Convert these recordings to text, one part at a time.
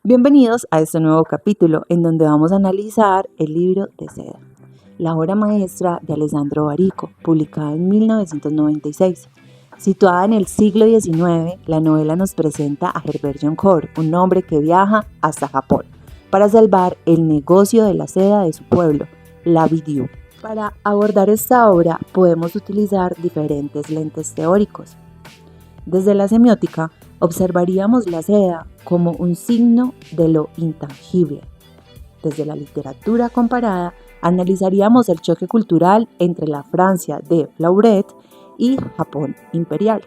Bienvenidos a este nuevo capítulo en donde vamos a analizar el libro de Seda, la obra maestra de Alessandro Barico, publicada en 1996. Situada en el siglo XIX, la novela nos presenta a Herbert Joncourt, un hombre que viaja hasta Japón para salvar el negocio de la seda de su pueblo, la Bidyu. Para abordar esta obra podemos utilizar diferentes lentes teóricos. Desde la semiótica, observaríamos la seda como un signo de lo intangible. Desde la literatura comparada, analizaríamos el choque cultural entre la Francia de Flaubert y Japón imperial.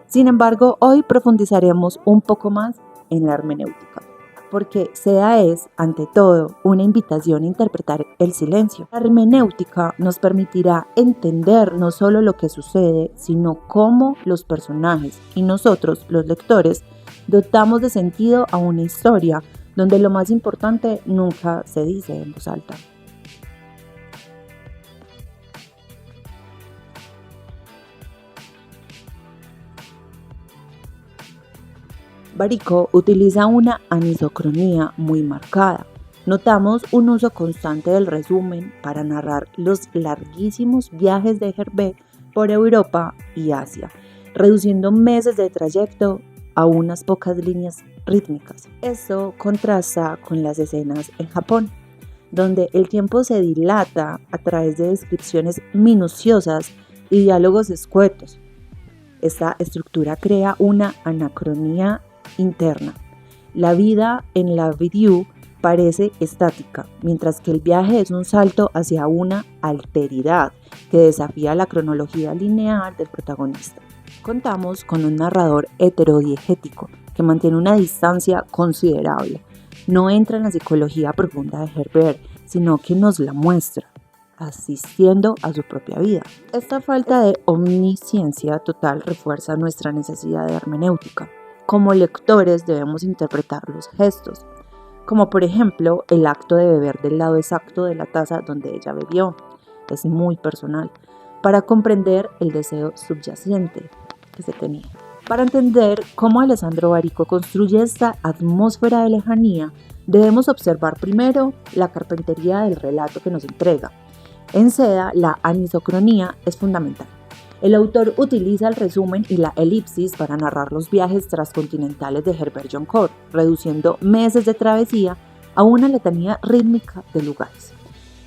Sin embargo, hoy profundizaremos un poco más en la hermenéutica, porque seda es, ante todo, una invitación a interpretar el silencio. La hermenéutica nos permitirá entender no solo lo que sucede, sino cómo los personajes y nosotros, los lectores, dotamos de sentido a una historia donde lo más importante nunca se dice en voz alta. Barico utiliza una anisocronía muy marcada. Notamos un uso constante del resumen para narrar los larguísimos viajes de Herbert por Europa y Asia, reduciendo meses de trayecto a unas pocas líneas rítmicas. Esto contrasta con las escenas en Japón, donde el tiempo se dilata a través de descripciones minuciosas y diálogos escuetos. Esta estructura crea una anacronía interna. La vida en la Bidyu parece estática, mientras que el viaje es un salto hacia una alteridad que desafía la cronología lineal del protagonista. Contamos con un narrador heterodiegético que mantiene una distancia considerable. No entra en la psicología profunda de Herbert, sino que nos la muestra, asistiendo a su propia vida. Esta falta de omnisciencia total refuerza nuestra necesidad de hermenéutica. Como lectores debemos interpretar los gestos, como por ejemplo el acto de beber del lado exacto de la taza donde ella bebió. Es muy personal, para comprender el deseo subyacente que se tenía. Para entender cómo Alessandro Barico construye esta atmósfera de lejanía, debemos observar primero la carpintería del relato que nos entrega. En Seda, la anisocronía es fundamental. El autor utiliza el resumen y la elipsis para narrar los viajes transcontinentales de Herbert Joncourt, reduciendo meses de travesía a una letanía rítmica de lugares.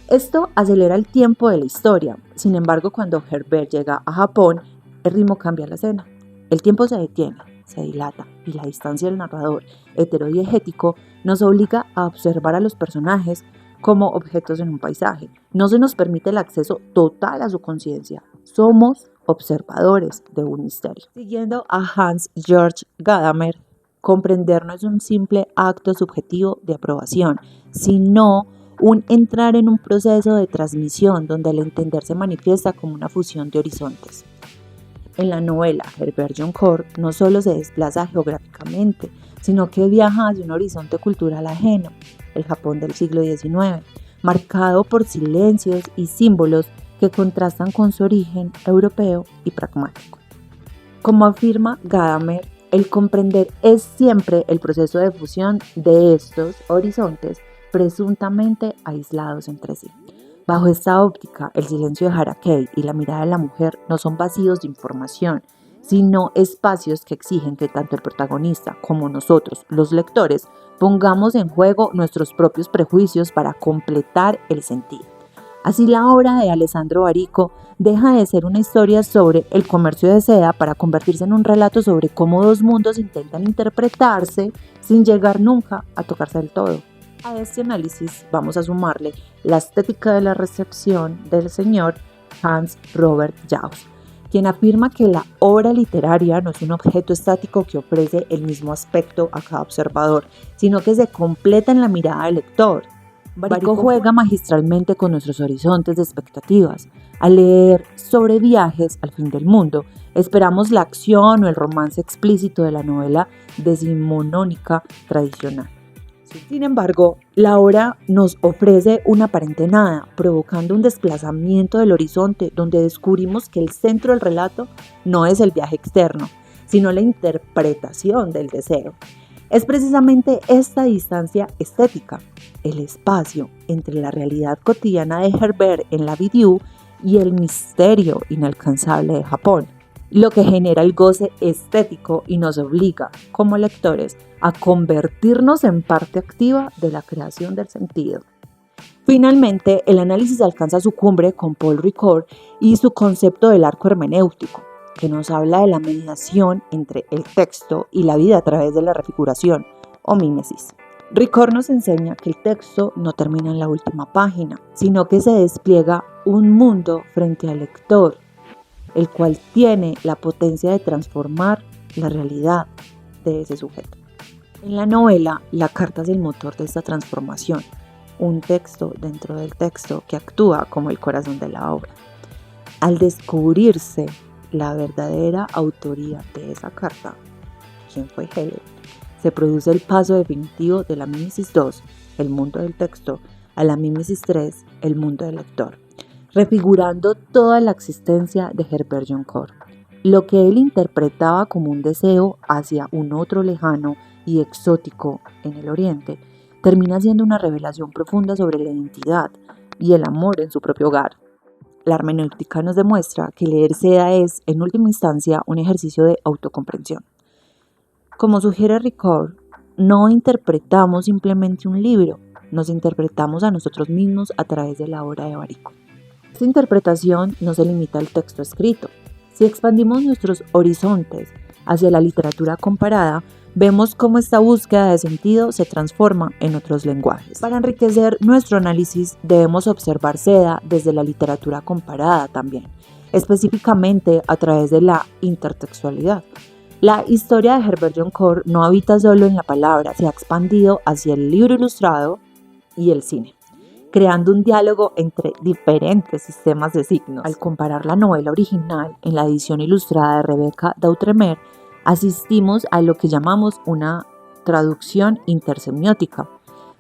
Esto acelera el tiempo de la historia. Sin embargo, cuando Herbert llega a Japón, el ritmo cambia la escena. El tiempo se detiene, se dilata, y la distancia del narrador heterodiegético nos obliga a observar a los personajes como objetos en un paisaje. No se nos permite el acceso total a su conciencia. Somos observadores de un misterio. Siguiendo a Hans Georg Gadamer, comprender no es un simple acto subjetivo de aprobación, sino un entrar en un proceso de transmisión donde el entender se manifiesta como una fusión de horizontes. En la novela, Herbert Joncourt no solo se desplaza geográficamente, sino que viaja hacia un horizonte cultural ajeno, el Japón del siglo XIX, marcado por silencios y símbolos que contrastan con su origen europeo y pragmático. Como afirma Gadamer, el comprender es siempre el proceso de fusión de estos horizontes presuntamente aislados entre sí. Bajo esta óptica, el silencio de Harakei y la mirada de la mujer no son vacíos de información, sino espacios que exigen que tanto el protagonista como nosotros, los lectores, pongamos en juego nuestros propios prejuicios para completar el sentido. Así la obra de Alessandro Barico deja de ser una historia sobre el comercio de seda para convertirse en un relato sobre cómo dos mundos intentan interpretarse sin llegar nunca a tocarse del todo. A este análisis vamos a sumarle la estética de la recepción del señor Hans Robert Jauss, quien afirma que la obra literaria no es un objeto estático que ofrece el mismo aspecto a cada observador, sino que se completa en la mirada del lector. Barico juega magistralmente con nuestros horizontes de expectativas. Al leer sobre viajes al fin del mundo, esperamos la acción o el romance explícito de la novela decimonónica tradicional. Sin embargo, la obra nos ofrece una aparente nada, provocando un desplazamiento del horizonte donde descubrimos que el centro del relato no es el viaje externo, sino la interpretación del deseo. Es precisamente esta distancia estética, el espacio entre la realidad cotidiana de Herbert en la Bidyu y el misterio inalcanzable de Japón, lo que genera el goce estético y nos obliga, como lectores, a convertirnos en parte activa de la creación del sentido. Finalmente, el análisis alcanza su cumbre con Paul Ricoeur y su concepto del arco hermenéutico, que nos habla de la mediación entre el texto y la vida a través de la refiguración o mímesis. Ricoeur nos enseña que el texto no termina en la última página, sino que se despliega un mundo frente al lector, el cual tiene la potencia de transformar la realidad de ese sujeto. En la novela, la carta es el motor de esta transformación, un texto dentro del texto que actúa como el corazón de la obra. Al descubrirse la verdadera autoría de esa carta, ¿quién fue Helen?, se produce el paso definitivo de la mímesis 2, el mundo del texto, a la mímesis 3, el mundo del lector, refigurando toda la existencia de Herbert Goncourt. Lo que él interpretaba como un deseo hacia un otro lejano y exótico en el Oriente, termina siendo una revelación profunda sobre la identidad y el amor en su propio hogar. La hermenéutica nos demuestra que leer Seda es, en última instancia, un ejercicio de autocomprensión. Como sugiere Ricoeur, no interpretamos simplemente un libro, nos interpretamos a nosotros mismos a través de la obra de Barico. Esta interpretación no se limita al texto escrito. Si expandimos nuestros horizontes hacia la literatura comparada, vemos cómo esta búsqueda de sentido se transforma en otros lenguajes. Para enriquecer nuestro análisis debemos observar Seda desde la literatura comparada también, específicamente a través de la intertextualidad. La historia de Herbert Goncourt no habita solo en la palabra, se ha expandido hacia el libro ilustrado y el cine, creando un diálogo entre diferentes sistemas de signos. Al comparar la novela original en la edición ilustrada de Rebecca d'Outremer, asistimos a lo que llamamos una traducción intersemiótica.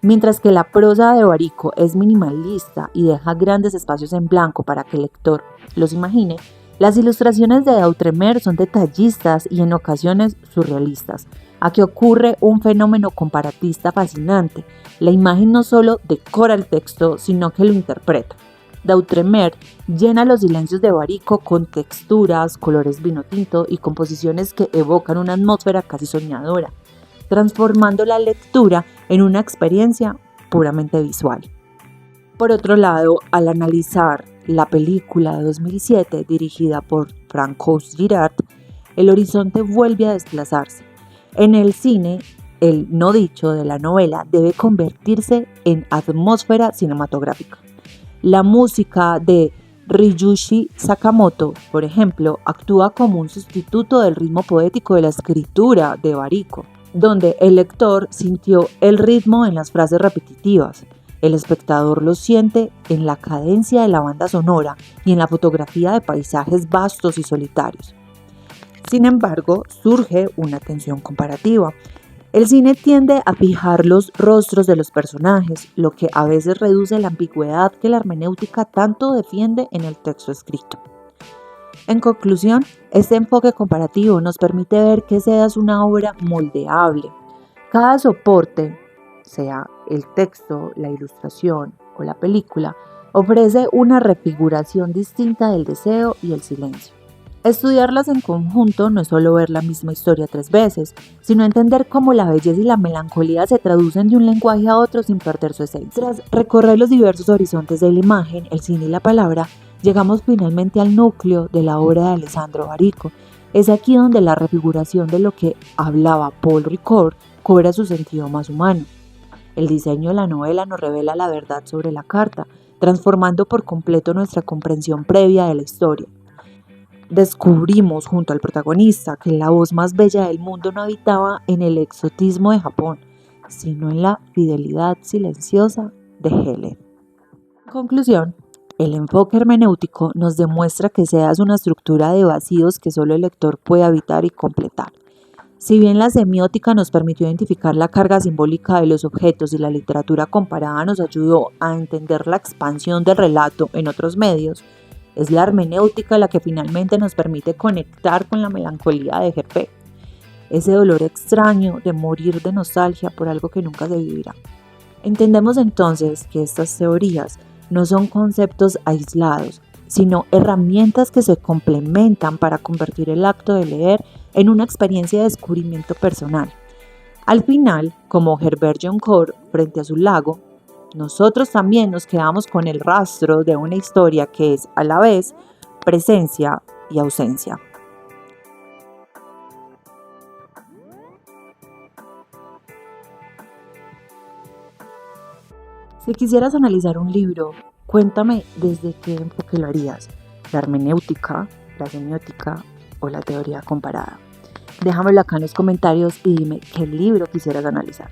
Mientras que la prosa de Barico es minimalista y deja grandes espacios en blanco para que el lector los imagine, las ilustraciones de d'Outremer son detallistas y en ocasiones surrealistas. Aquí ocurre un fenómeno comparatista fascinante. La imagen no solo decora el texto, sino que lo interpreta. d'Outremer llena los silencios de Barico con texturas, colores vino tinto y composiciones que evocan una atmósfera casi soñadora, transformando la lectura en una experiencia puramente visual. Por otro lado, al analizar la película de 2007 dirigida por Francois Girard, el horizonte vuelve a desplazarse. En el cine, el no dicho de la novela debe convertirse en atmósfera cinematográfica. La música de Ryuichi Sakamoto, por ejemplo, actúa como un sustituto del ritmo poético de la escritura de Barico, donde el lector sintió el ritmo en las frases repetitivas. El espectador lo siente en la cadencia de la banda sonora y en la fotografía de paisajes vastos y solitarios. Sin embargo, surge una tensión comparativa. El cine tiende a fijar los rostros de los personajes, lo que a veces reduce la ambigüedad que la hermenéutica tanto defiende en el texto escrito. En conclusión, este enfoque comparativo nos permite ver que Seda es una obra moldeable. Cada soporte, sea el texto, la ilustración o la película, ofrece una refiguración distinta del deseo y el silencio. Estudiarlas en conjunto no es solo ver la misma historia 3 veces, sino entender cómo la belleza y la melancolía se traducen de un lenguaje a otro sin perder su esencia. Tras recorrer los diversos horizontes de la imagen, el cine y la palabra, llegamos finalmente al núcleo de la obra de Alessandro Barico. Es aquí donde la refiguración de lo que hablaba Paul Ricoeur cobra su sentido más humano. El diseño de la novela nos revela la verdad sobre la carta, transformando por completo nuestra comprensión previa de la historia. Descubrimos junto al protagonista que la voz más bella del mundo no habitaba en el exotismo de Japón, sino en la fidelidad silenciosa de Helen. En conclusión, el enfoque hermenéutico nos demuestra que Seda es una estructura de vacíos que solo el lector puede habitar y completar. Si bien la semiótica nos permitió identificar la carga simbólica de los objetos y la literatura comparada nos ayudó a entender la expansión del relato en otros medios, es la hermenéutica la que finalmente nos permite conectar con la melancolía de Herbert. ese dolor extraño de morir de nostalgia por algo que nunca se vivirá. Entendemos entonces que estas teorías no son conceptos aislados, sino herramientas que se complementan para convertir el acto de leer en una experiencia de descubrimiento personal. Al final, como Herbert Joncourt frente a su lago, nosotros también nos quedamos con el rastro de una historia que es a la vez presencia y ausencia. Si quisieras analizar un libro, cuéntame desde qué enfoque lo harías, la hermenéutica, la semiótica o la teoría comparada. Déjamelo acá en los comentarios y dime qué libro quisieras analizar.